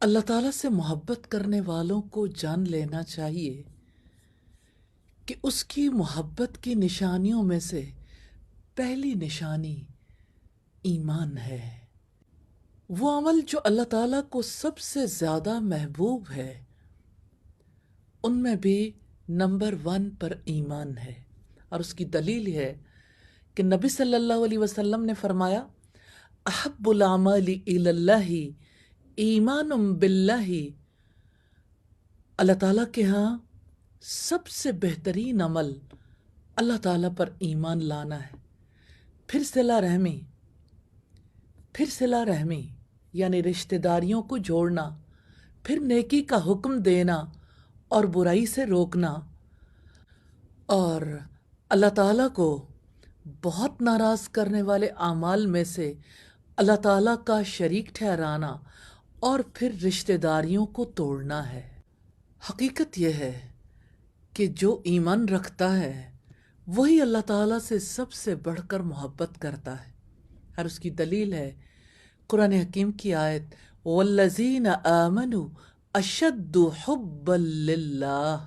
اللہ ताला से मोहब्बत करने वालों को जान लेना चाहिए कि उसकी मोहब्बत की निशानियों में से पहली निशानी ईमान है। वो अमल जो अल्लाह ताला को सबसे ज़्यादा महबूब है, उनमें भी नंबर 1 पर ईमान है। और उसकी दलील है कि नबी सल्लल्लाहु अलैहि वसल्लम ने फरमाया, अहब्बुल अमालि इलल्लाहि ईमानुम बिल्लाहि। अल्लाह ताला के यहाँ सबसे बेहतरीन अमल अल्लाह ताला पर ईमान लाना है। फिर सिला रहमी यानी रिश्तेदारियों को जोड़ना, फिर नेकी का हुक्म देना और बुराई से रोकना, और अल्लाह ताला को बहुत नाराज़ करने वाले आमाल में से अल्लाह ताला का शरीक ठहराना और फिर रिश्तेदारियों को तोड़ना है। हकीकत यह है कि जो ईमान रखता है वही अल्लाह ताला से सबसे बढ़कर मोहब्बत करता है। और उसकी दलील है कुरान हकीम की आयत, वल्लज़ीना आमनु अशद्दु हुब्बन लिल्लाह।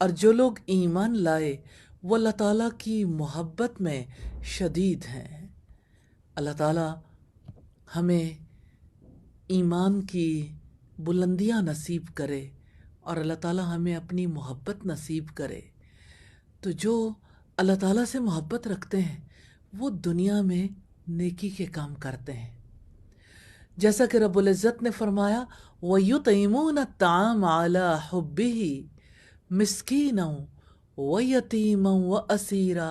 और जो लोग ईमान लाए वो अल्लाह ताला की मोहब्बत में शदीद हैं। अल्लाह ताला हमें ईमान की बुलंदियां नसीब करे और अल्लाह ताला हमें अपनी मोहब्बत नसीब करे। तो जो अल्लाह ताला से मोहब्बत रखते हैं वो दुनिया में नेकी के काम करते हैं। जैसा कि रब्बुल इज़्ज़त ने फरमाया, वयुतइमून ताम अला हुब्बिही मिस्कीनन व यतीमन व असीरा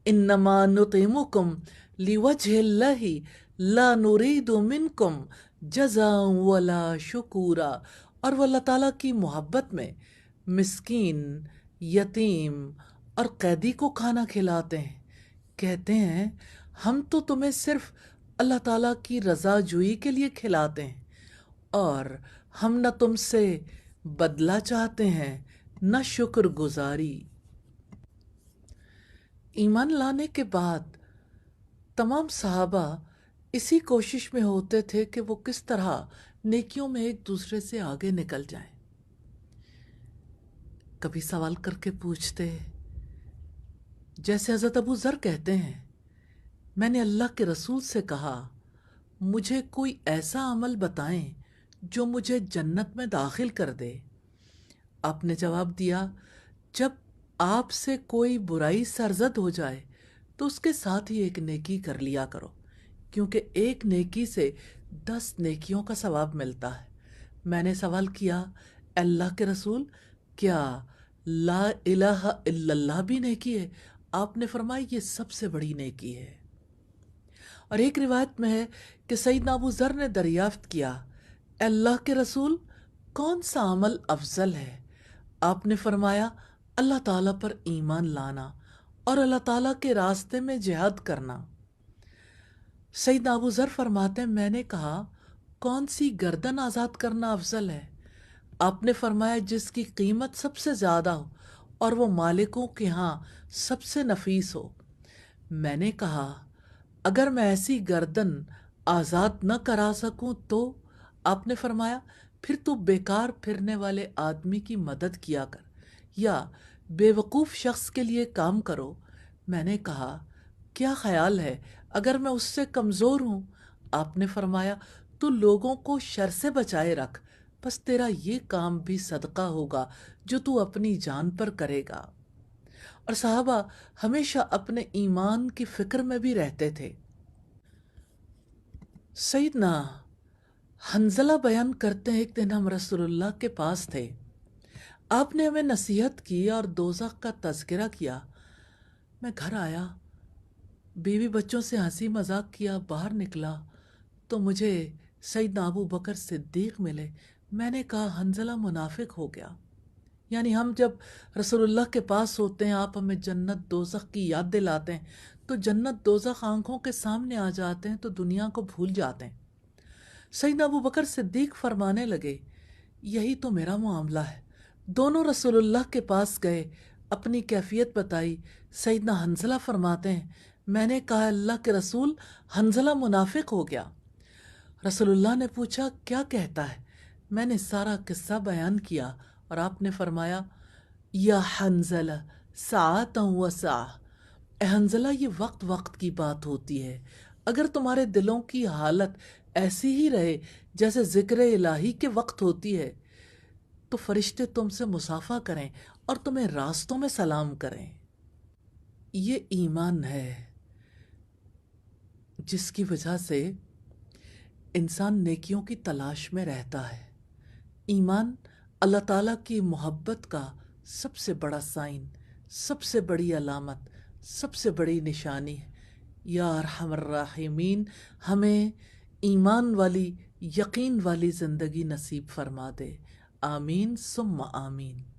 इन्नमा नुतिमुकुम लिवजहिल्लाहि ला नुरीदु मिनकुम जज़ाअन वला शुकूरा। और वो अल्लाह ताला की मोहब्बत में मिस्कीन, यतीम और कैदी को खाना खिलाते हैं। कहते हैं हम तो तुम्हें सिर्फ अल्लाह ताला की रज़ा जुई के लिए खिलाते हैं और हम न तुमसे बदला चाहते हैं न शुक्रगुजारी। ईमान लाने के बाद तमाम सहाबा इसी कोशिश में होते थे कि वो किस तरह नेकियों में एक दूसरे से आगे निकल जाएं। कभी सवाल करके पूछते, जैसे हज़रत अबू ज़र कहते हैं, मैंने अल्लाह के रसूल से कहा मुझे कोई ऐसा अमल बताएं जो मुझे जन्नत में दाखिल कर दे। आपने जवाब दिया, जब आपसे कोई बुराई सरजद हो जाए तो उसके साथ ही एक नेकी कर लिया करो, क्योंकि एक नेकी से 10 नेकियों का सवाब मिलता है। मैंने सवाल किया, अल्लाह के रसूल, क्या ला इलाहा इल्लल्लाह भी नेकी है? आपने फरमाया ये सबसे बड़ी नेकी है। और एक रिवायत में है कि सईदना अबू ज़र ने दरियाफ्त किया, अल्लाह के रसूल, कौन सा अमल अफजल है? आपने फरमाया, अल्लाह ताला पर ईमान लाना और अल्लाह ताला के रास्ते में जिहाद करना। सईदना अबू ज़र फरमाते हैं, मैंने कहा कौन सी गर्दन आज़ाद करना अफजल है? आपने फरमाया जिसकी कीमत सबसे ज़्यादा हो और वो मालिकों के यहाँ सबसे नफीस हो। मैंने कहा अगर मैं ऐसी गर्दन आज़ाद न करा सकूं तो? आपने फरमाया फिर तू बेकार फिरने वाले आदमी की मदद किया कर या बेवकूफ़ शख्स के लिए काम करो। मैंने कहा क्या ख्याल है अगर मैं उससे कमज़ोर हूँ? आपने फरमाया तू लोगों को शर से बचाए रख, बस तेरा ये काम भी सदका होगा जो तू अपनी जान पर करेगा। और साहबा हमेशा अपने ईमान की फ़िक्र में भी रहते थे। सईदना हंज़ला बयान करते हैं, एक दिन हम रसूलुल्लाह के पास थे, आपने हमें नसीहत की और दोज़ख का तज़किरा किया। मैं घर आया, बीवी बच्चों से हंसी मजाक किया, बाहर निकला तो मुझे सईदना अबू बकर सिद्दीक़ मिले। मैंने कहा हंज़ला मुनाफिक हो गया। यानी हम जब रसूलुल्लाह के पास होते हैं, आप हमें जन्नत दोज़ख की याद दिलाते हैं तो जन्नत दोज़ख आंखों के सामने आ जाते हैं तो दुनिया को भूल जाते हैं। सईदना अबू बकर सिद्दीक़ फरमाने लगे, यही तो मेरा मामला है। दोनों रसूलुल्लाह के पास गए, अपनी कैफियत बताई। सईदना हंज़ला फरमाते हैं, मैंने कहा अल्लाह के रसूल, हंज़ला मुनाफिक हो गया। रसूलुल्लाह ने पूछा क्या कहता है? میں نے سارا قصہ بیان کیا اور آپ نے فرمایا یا حنزلہ ساعتا و ساعہ، اے حنزلہ یہ وقت وقت کی بات ہوتی ہے، اگر تمہارے دلوں کی حالت ایسی ہی رہے جیسے ذکر الہی کے وقت ہوتی ہے تو فرشتے تم سے مصافحہ کریں اور تمہیں راستوں میں سلام کریں۔ یہ ایمان ہے جس کی وجہ سے انسان نیکیوں کی تلاش میں رہتا ہے۔ ایمان اللہ تعالیٰ کی محبت کا سب سے بڑا سائن، سب سے بڑی علامت، سب سے بڑی نشانی ہے۔ یا ارحم الراحمین ہمیں ایمان والی، یقین والی زندگی نصیب فرما دے، آمین ثم آمین۔